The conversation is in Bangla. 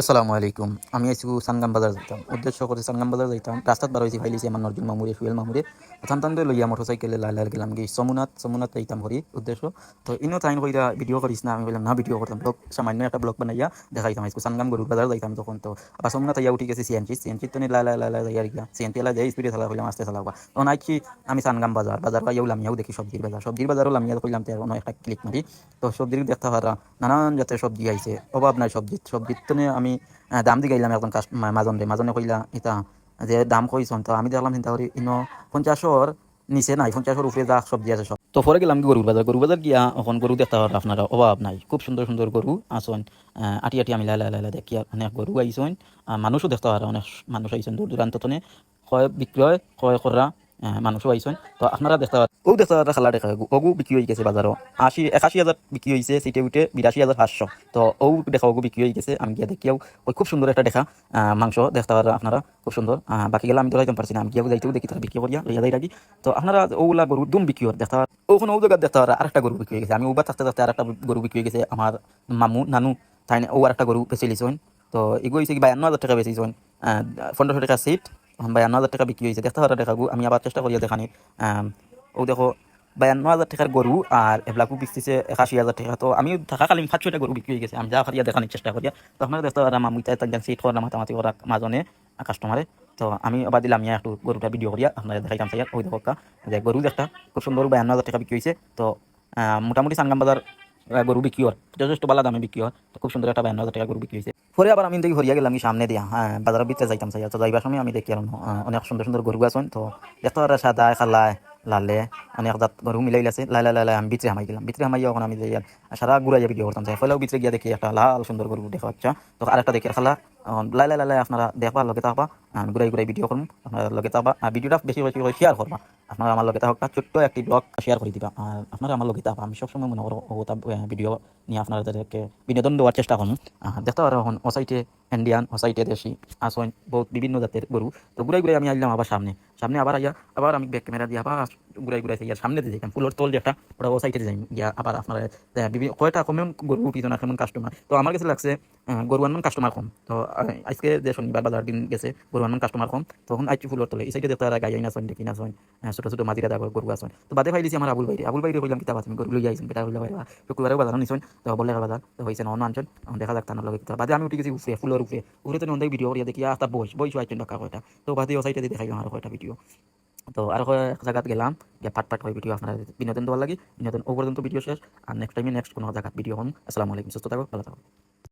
আসসালামু আলাইকুম। আমি আইছি সানগাম বাজার যাইতাম। উদ্দেশ্য করে সানগাম বাজার যাইতাম। রাস্তাত বার হইছি ফাইলিছি আমার নরজুল মামুরে, সুয়েল মামুরে। থানতান লইয়া মোটরসাইকেলে লাইলার গেলাম কি সমুনাথ যাইতাম করি উদ্দেশ্য। তো ইনো তাইন কইরা ভিডিও করিস না, আমি বললাম না ভিডিও করতাম। ব্লগ সামান্য একটা ব্লগ বানাইয়া দেখাইতাম আইছি সানগাম গরুর বাজার যাইতাম তখন। তো আবার সমুনাথ আইয়া উঠি গেছি সিএনজি তো লাই যাইয়া গিয়া সিএনজি লা যাই স্পিডে চালা হইলাম আস্তে চালাবা। তখন আইছি আমি সানগাম বাজার পাইয়া লামিয়াও দেখি সবজির বাজারও লামিয়া কইলাম তে অন্য একটা ক্লিক মারি। তো সবজির দেখতে পারা নানান জাতের সবজি আইছে, অভাব নাই সবজির তো আমি দাম দি গাইলাম একজন মাজনে কইলা ইতা যে দাম কইছন। তো আমি দেখলাম চিন্তা করি ইনো 50-ওর নিচে নাই, 50-ওর উপরে যা সবজি আছে সব। তো পরে গেলাম কি গরুর বাজার গিয়া এখন গরু দেখতে পারা আপনারা অভাব নাই, খুব সুন্দর সুন্দর গরু আসন। আটি আমি লাইলা দেখি আর অনেক গরু আইসন, মানুষও দেখতে পারা অনেক মানুষ আইসন দূর দূরান্ত তনে ক্রয় বিক্রয় ক্রয় করা মানুষও আইসন। তো আপনারা দেখতে পারেন ও দেখতে পারা খালা দেখা ওগু বিক্রি হয়ে গেছে বাজারও 81,000 বিক্রি হয়েছে, সিটে উঠে 82,500। তো ও দেখা ওগু বিক্রি হয়ে গেছে, আমি গিয়া দেখিয়াও ওই খুব সুন্দর একটা দেখা মাংস দেখতে পারা আপনারা খুব সুন্দর। বাকি গেলে আমি তো যাইতে পারছি না, আমি গিয়া যাইতেও দেখি তারা বিক্রি করিয়া লইয়া যাই রাখি। তো আপনারা ওগুলা গরু দুম বিক্রি হয় দেখতে পারা ওখানে ও জায়গা দেখতে পারা আরেকটা গরু বিক্রি হয়ে গেছে। আমি ওবার থাকতে থাকতে আরেকটা গরু বিক্রি হয়ে গেছে আমার মামু নানু তাই ও আরেকটা গরু বেঁচে লিছেন। তো এগুলো হয়েছে কি 52,000 টাকা বেঁচেছেন, 1500 টাকা সিট 52,000 টাকা বিক্রি হয়েছে দেখতে পারা দেখাবো। আমি আবার চেষ্টা করিয়া দেখানি ও দেখো 52,000 টাকার গরু আর এগুলাকু বিকতেছে 81,000 টাকা। তো আমি থাকাকালীন 5-6টা গরু বিক্রি হয়ে গেছে, আমি যা করিয়া দেখানোর চেষ্টা করিয়া। তো আপনারা দেখতে পারা মামুইতা একজন সিট করা মাতামাতি করা মাজনে কাস্টমারে। তো আমি আবার দিলাম একটু গরুটা ভিডিও করিয়া আপনারা দেখাইতাম চাই ওই দেখো যে গরু একটা খুব সুন্দর 52,000 টাকা বিক্রি হয়েছে। তো মোটামুটি সানগাম বাজার গরু বিক্রি হয় যথেষ্ট ভালো দামে বিক্রি হয়। তো খুব সুন্দর একটা 52,000 টাকা গরু বিক্রি হয়েছে। পরে আবার আমি দেখি হরিয়া গেলাম সামনে দিয়া বাজারের ভিতরে যাইতাম চাই। তো যাইবার সময় আমি দেখি আর অনেক সুন্দর সুন্দর গরু আছেন। তো দেখতে পারা সাদা খালায় লালে অনেক জাত গরু মিলাই আছে লাই আমি ভিতরে হামাই গেলাম। ভিতরে হামাইয়া এখন আমি যাই সারা ঘুরাইয়া ভিডিও করতাম চাই। ফলেও ভিতরে গিয়া দেখি একটা লাল সুন্দর গরু দেখা আচ্ছা। তো আরেকটা দেখি খালা লাই আপনারা দেখবা লগে থাকবা, ঘুরাই ভিডিও করুন আপনারা লগে থাকবা। ভিডিওটা বেশি বেশি করে শেয়ার করবা, আপনারা আমার লগে থাকা ছোট্ট একটি ব্লগ শেয়ার করে দিবা। আর আপনারা আমার লগে থাকবা, আমি সবসময় মনে করো ভিডিও নিয়ে আপনাদেরকে বিনোদন দেওয়ার চেষ্টা করুন। দেখতে পারো এখন ও সাইটে ইন্ডিয়ান ও সাইটে দেশি আসন বহুত বিভিন্ন জাতের গরু। তো ঘুরাই আমি আইলাম আবার সামনে আবার আইয়া আবার আমি ব্যাক ক্যামেরা দিয়ে আবার ঘুরাই ইয়া সামনে দিয়ে যাই ফুলের তোল যেটা ওটা ও সাইটে যাই গিয়া আবার আপনারা বিভিন্ন কয়টা কমেন গরু উঠি না কেমন কাস্টমার। তো আমার কাছে লাগছে গরু আনমান কাস্টমার কম। তো আজকে যে শনিবার বাজার দিন গেছে গরু আনমান কাস্টমার কম, তখন আইছি ফুলের তোলে এই সাইডে দেখতে গাই আইন আসন দেখি না আসন ছোট ছোট মাদিরা দাগ গরু আসন। তো বাদে ফাইলিছি আমার আবুল বাইরে হইলাম কিতাব আছে গরু লইয়া আইছেন বেটা হইলা বাইরা শুক্রবারেও বাজার নিছেন। তো বলে বাজার তো হয়েছে না অন্য আনছেন দেখা যাক তার লগে বাদে আমি উঠে গেছি উপরে ফুলের উপরে তো অনেক ভিডিও করিয়া দেখি তা বই আইছেন টাকা কয়টা। তো বাদে ও সাইডে দেখাইলাম আরো কয়টা ভিডিও। তো আরো এক জায়গাত গেলাম গিয়ে ফাট করে ভিডিও আপনার বিনোদন দেওয়ার লাগে বিনোদন ও পর্যন্ত ভিডিও শেষ। আর নেক্সট টাইমে নেক্সট কোনো জায়গাত ভিডিও হন। আসসালামু আলাইকুম, সুস্থ থাকো ভালো থাকো।